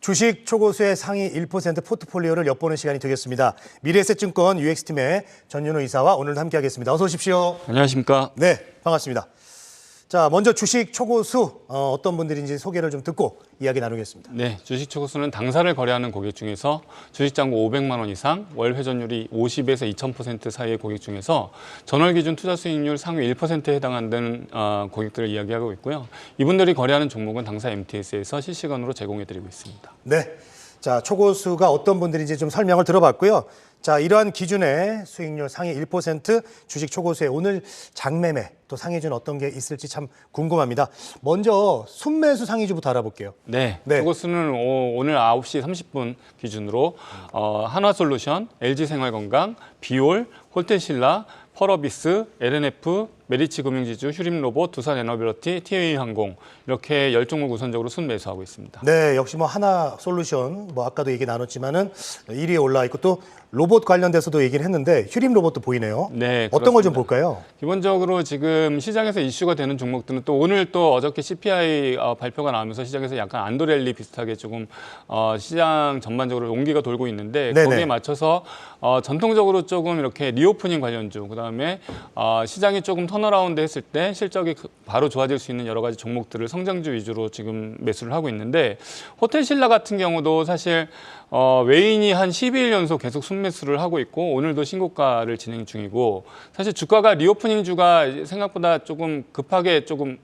주식 초고수의 상위 1% 포트폴리오를 엿보는 시간이 되겠습니다. 미래에셋증권 UX팀의 전윤호 이사와 오늘도 함께하겠습니다. 어서 오십시오. 안녕하십니까? 네, 반갑습니다. 자, 먼저 주식 초고수 어떤 분들인지 소개를 좀 듣고 이야기 나누겠습니다. 네, 주식 초고수는 당사를 거래하는 고객 중에서 주식 잔고 500만 원 이상, 월 회전율이 50에서 2000% 사이의 고객 중에서 전월 기준 투자 수익률 상위 1%에 해당하는 고객들을 이야기하고 있고요. 이분들이 거래하는 종목은 당사 MTS에서 실시간으로 제공해드리고 있습니다. 네, 자, 초고수가 어떤 분들인지 좀 설명을 들어봤고요. 자, 이러한 기준의 수익률 상위 1% 주식 초고수의 오늘 장매매 또 상위주는 어떤 게 있을지 참 궁금합니다. 먼저 순매수 상위주부터 알아볼게요. 네, 네. 초고수는 오늘 9시 30분 기준으로 한화솔루션, LG생활건강, 비올, 홀텐신라, 펄어비스, LNF, 메리츠금융지주, 휴림로봇, 두산에너비러티, TA항공 이렇게 10종목 우선적으로 순매수하고 있습니다. 네, 역시 뭐 하나솔루션 뭐 아까도 얘기 나눴지만은 1위에 올라 있고 또 로봇 관련돼서도 얘기를 했는데 휴림 로봇도 보이네요. 네, 어떤 걸 좀 그렇습니다. 볼까요? 기본적으로 지금 시장에서 이슈가 되는 종목들은 또 오늘 또 어저께 CPI 발표가 나오면서 시장에서 약간 안도랠리 비슷하게 조금 시장 전반적으로 온기가 돌고 있는데 네네. 거기에 맞춰서 전통적으로 조금 이렇게 리오프닝 관련주 그다음에 시장이 조금 턴어라운드 했을 때 실적이 바로 좋아질 수 있는 여러 가지 종목들을 성장주 위주로 지금 매수를 하고 있는데 호텔신라 같은 경우도 사실 외인이 한 12일 연속 계속 순매수를 하고 있고 오늘도 신고가를 진행 중이고 사실 주가가 리오프닝 주가 생각보다 조금 급하게 조금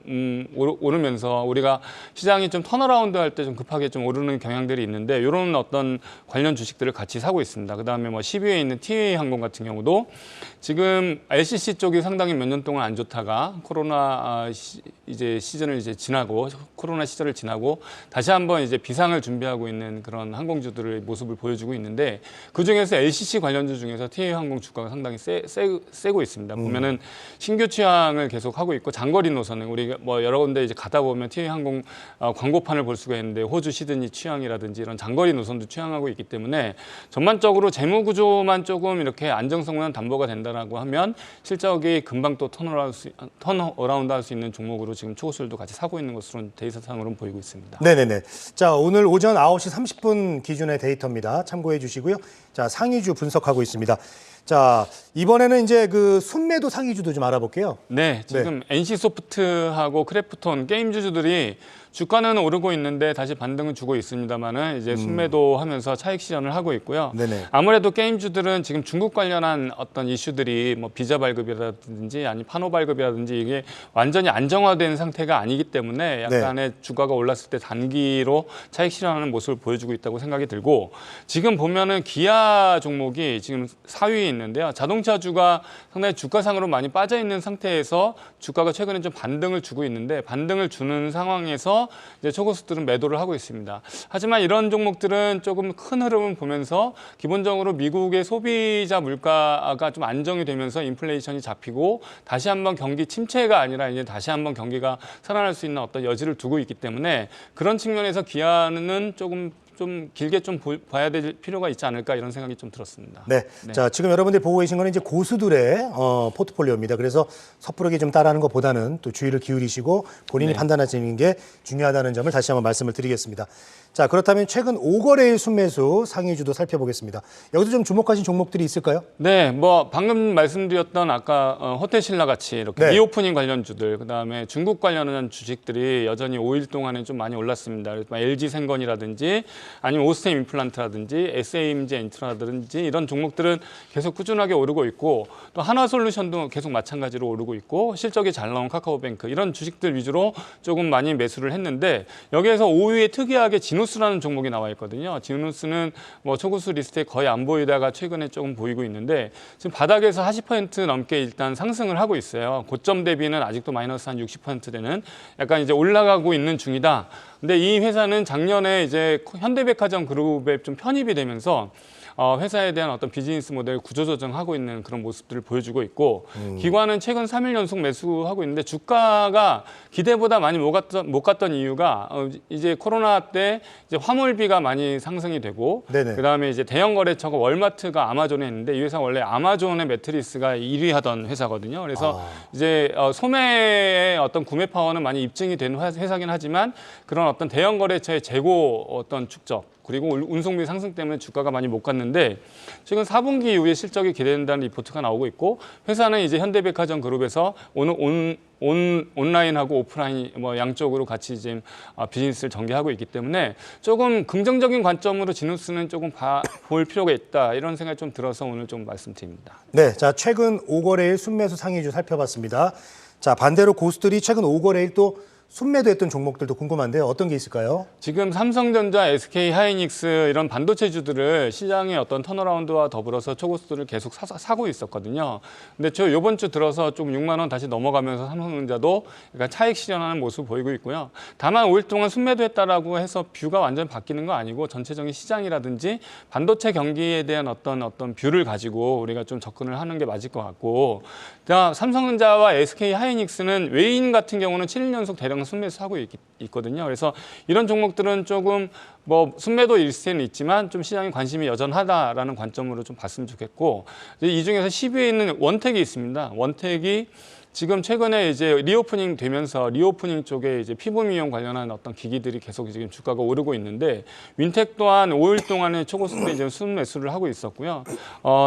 오르면서 우리가 시장이 좀 턴어라운드 할 때 좀 급하게 좀 오르는 경향들이 있는데 이런 어떤 관련 주식들을 같이 사고 있습니다. 그다음에 뭐 10위에 있는 TA항공 같은 경우도 지금 LCC 쪽이 상당히 몇 년 동안 안 좋다가 코로나 이제 시즌을 이제 지나고 코로나 시절을 지나고 다시 한번 이제 비상을 준비하고 있는 그런 항공주들의 모습을 보여주고 있는데 그 중에서 LCC 관련주 중에서 TA항공 주가가 상당히 세고 있습니다. 보면은 신규 취항을 계속 하고 있고 장거리 노선은 우리가 뭐 여러 군데 이제 가다 보면 TA항공 광고판을 볼 수가 있는데 호주 시드니 취항이라든지 이런 장거리 노선도 취항하고 있기 때문에 전반적으로 재무 구조만 조금 이렇게 안정성만 담보가 된다라고 하면 실적이 금방 또 턴어라운드 할 수 있는 종목으로 지금 초고수들도 같이 사고 있는 것으로 데이터상으로는 보이고 있습니다. 네네네. 자, 오늘 오전 9시 30분 기준의 데이터입니다. 참고해 주시고요. 자, 상위주 분석하고 있습니다. 자, 이번에는 이제 그 순매도 상위주도 좀 알아볼게요. 네, 지금 NC소프트하고 크래프톤 게임주들이 주가는 오르고 있는데 다시 반등을 주고 있습니다만은 이제 순매도 하면서 차익 실현을 하고 있고요. 네네. 아무래도 게임주들은 지금 중국 관련한 어떤 이슈들이 뭐 비자 발급이라든지 아니 판호 발급이라든지 이게 완전히 안정화된 상태가 아니기 때문에 약간의 주가가 올랐을 때 단기로 차익 실현하는 모습을 보여주고 있다고 생각이 들고 지금 보면은 기아 종목이 지금 4위에 있는데요. 자동차주가 상당히 주가상으로 많이 빠져 있는 상태에서 주가가 최근에 좀 반등을 주고 있는데 반등을 주는 상황에서 이제 초고수들은 매도를 하고 있습니다. 하지만 이런 종목들은 조금 큰 흐름을 보면서 기본적으로 미국의 소비자 물가가 좀 안정이 되면서 인플레이션이 잡히고 다시 한번 경기 침체가 아니라 이제 다시 한번 경기가 살아날 수 있는 어떤 여지를 두고 있기 때문에 그런 측면에서 기아는 좀 길게 좀 봐야 될 필요가 있지 않을까 이런 생각이 좀 들었습니다. 네. 자, 지금 여러분들이 보고 계신 거는 이제 고수들의 포트폴리오입니다. 그래서 섣부르게 좀 따라하는 것보다는 또 주의를 기울이시고 본인이 판단하시는 게 중요하다는 점을 다시 한번 말씀을 드리겠습니다. 자, 그렇다면 최근 5거래일 순매수 상위주도 살펴보겠습니다. 여기서 좀 주목하신 종목들이 있을까요? 네, 뭐 방금 말씀드렸던 아까 호텔신라 같이 이렇게 네. 리오프닝 관련주들, 그다음에 중국 관련한 주식들이 여전히 5일 동안에 좀 많이 올랐습니다. LG생건이라든지 아니면 오스템 임플란트라든지 SA임제 엔트라든지 이런 종목들은 계속 꾸준하게 오르고 있고 또 한화솔루션도 계속 마찬가지로 오르고 있고 실적이 잘 나온 카카오뱅크 이런 주식들 위주로 조금 많이 매수를 했는데 여기에서 5위에 특이하게 지누스라는 종목이 나와 있거든요. 지누스는 뭐 초고수 리스트에 거의 안 보이다가 최근에 조금 보이고 있는데 지금 바닥에서 40% 넘게 일단 상승을 하고 있어요. 고점 대비는 아직도 마이너스 한 60% 되는 약간 이제 올라가고 있는 중이다. 근데 이 회사는 작년에 이제 현대백화점 그룹에 좀 편입이 되면서 회사에 대한 어떤 비즈니스 모델 구조조정하고 있는 그런 모습들을 보여주고 있고 기관은 최근 3일 연속 매수하고 있는데 주가가 기대보다 많이 못 갔던 이유가 이제 코로나 때 이제 화물비가 많이 상승이 되고 네네. 그다음에 이제 대형 거래처가 월마트가 아마존에 있는데 이 회사 원래 아마존의 매트리스가 1위 하던 회사거든요. 그래서 이제 소매의 어떤 구매 파워는 많이 입증이 된 회사긴 하지만 그런 어떤 대형 거래처의 재고 어떤 축적 그리고 운송비 상승 때문에 주가가 많이 못 갔는데 최근 4분기 이후에 실적이 기대된다는 리포트가 나오고 있고 회사는 이제 현대백화점 그룹에서 온라인하고 오프라인 뭐 양쪽으로 같이 지금 비즈니스를 전개하고 있기 때문에 조금 긍정적인 관점으로 지누스는 조금 볼 필요가 있다 이런 생각이 좀 들어서 오늘 좀 말씀드립니다. 네, 자 최근 5거래일 순매수 상위주 살펴봤습니다. 자 반대로 고수들이 최근 5거래일 또 순매도했던 종목들도 궁금한데요. 어떤 게 있을까요? 지금 삼성전자, SK 하이닉스 이런 반도체주들을 시장의 어떤 턴어라운드와 더불어서 초고수들을 계속 사고 있었거든요. 근데 저 이번 주 들어서 좀 6만 원 다시 넘어가면서 삼성전자도 약간 차익 실현하는 모습을 보이고 있고요. 다만 5일 동안 순매도했다라고 해서 뷰가 완전 바뀌는 거 아니고 전체적인 시장이라든지 반도체 경기에 대한 어떤 뷰를 가지고 우리가 좀 접근을 하는 게 맞을 것 같고, 삼성전자와 SK 하이닉스는 외인 같은 경우는 7일 연속 대량 순매수하고 있거든요. 그래서 이런 종목들은 조금 뭐 순매도 일세는 있지만 좀 시장에 관심이 여전하다라는 관점으로 좀 봤으면 좋겠고, 이 중에서 10위에 있는 원택이 있습니다. 원택이 지금 최근에 이제 리오프닝 되면서 리오프닝 쪽에 이제 피부 미용 관련한 어떤 기기들이 계속 지금 주가가 오르고 있는데 윈텍 또한 5일 동안에 초고수에 이제 순매수를 하고 있었고요.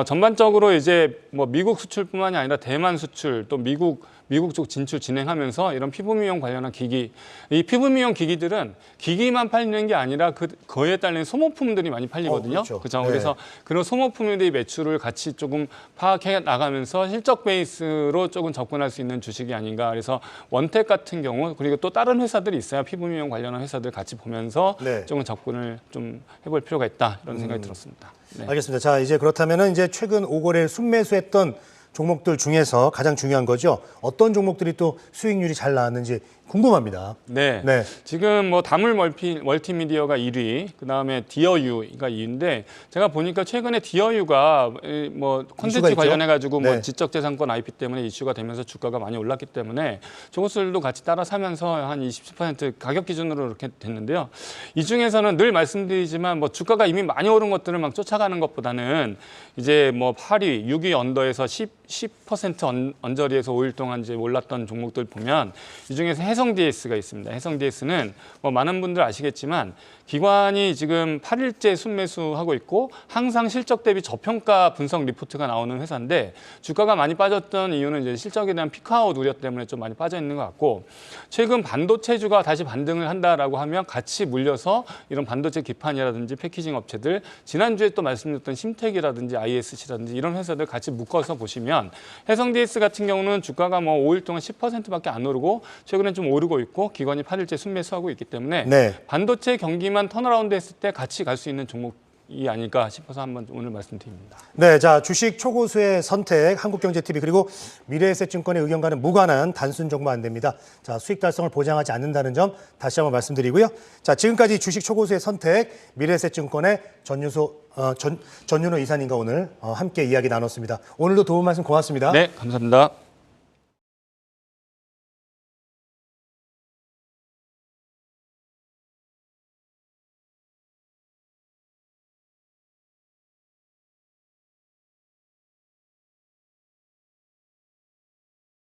전반적으로 이제 뭐 미국 수출뿐만이 아니라 대만 수출 또 미국 쪽 진출 진행하면서 이런 피부 미용 관련한 기기, 이 피부 미용 기기들은 기기만 팔리는 게 아니라 그거에 따른 소모품들이 많이 팔리거든요. 그렇죠. 네. 그래서 그런 소모품들의 매출을 같이 조금 파악해 나가면서 실적 베이스로 조금 접근할 수 있는 주식이 아닌가. 그래서 원택 같은 경우 그리고 또 다른 회사들이 있어요. 피부 미용 관련한 회사들 같이 보면서 네. 조금 접근을 좀 해볼 필요가 있다 이런 생각이 들었습니다. 네. 알겠습니다. 자 이제 그렇다면은 이제 최근 5거래일 순매수했던 종목들 중에서 가장 중요한 거죠. 어떤 종목들이 또 수익률이 잘 나왔는지 궁금합니다. 네. 네. 지금 뭐 다물 멀티미디어가 1위, 그 다음에 디어유가 2위인데 제가 보니까 최근에 디어유가 뭐 콘텐츠 관련해가지고 네. 뭐 지적재산권 IP 때문에 이슈가 되면서 주가가 많이 올랐기 때문에 저것들도 같이 따라 사면서 한 20% 가격 기준으로 이렇게 됐는데요. 이 중에서는 늘 말씀드리지만 뭐 주가가 이미 많이 오른 것들을 막 쫓아가는 것보다는 이제 뭐 8위, 6위 언더에서 10% 언저리에서 5일 동안 이제 올랐던 종목들 보면 이 중에서 해성 DS가 있습니다. 해성 DS는 뭐 많은 분들 아시겠지만 기관이 지금 8일째 순매수하고 있고 항상 실적 대비 저평가 분석 리포트가 나오는 회사인데 주가가 많이 빠졌던 이유는 이제 실적에 대한 피크아웃 우려 때문에 좀 많이 빠져 있는 것 같고, 최근 반도체주가 다시 반등을 한다라고 하면 같이 물려서 이런 반도체 기판이라든지 패키징 업체들, 지난주에 또 말씀드렸던 심텍이라든지 ISC라든지 이런 회사들 같이 묶어서 보시면 해성 DS 같은 경우는 주가가 뭐 5일 동안 10%밖에 안 오르고 최근에 좀 오르고 있고 기관이 8일째 순매수하고 있기 때문에 네. 반도체 경기만 턴어라운드 했을 때 같이 갈 수 있는 종목이 아닐까 싶어서 한번 오늘 말씀드립니다. 네, 자 주식 초고수의 선택 한국경제TV 그리고 미래에셋증권의 의견과는 무관한 단순 정보 안 됩니다. 자 수익 달성을 보장하지 않는다는 점 다시 한번 말씀드리고요. 자 지금까지 주식 초고수의 선택 미래에셋증권의 전윤호 이사님과 오늘 함께 이야기 나눴습니다. 오늘도 도움 말씀 고맙습니다. 네, 감사합니다.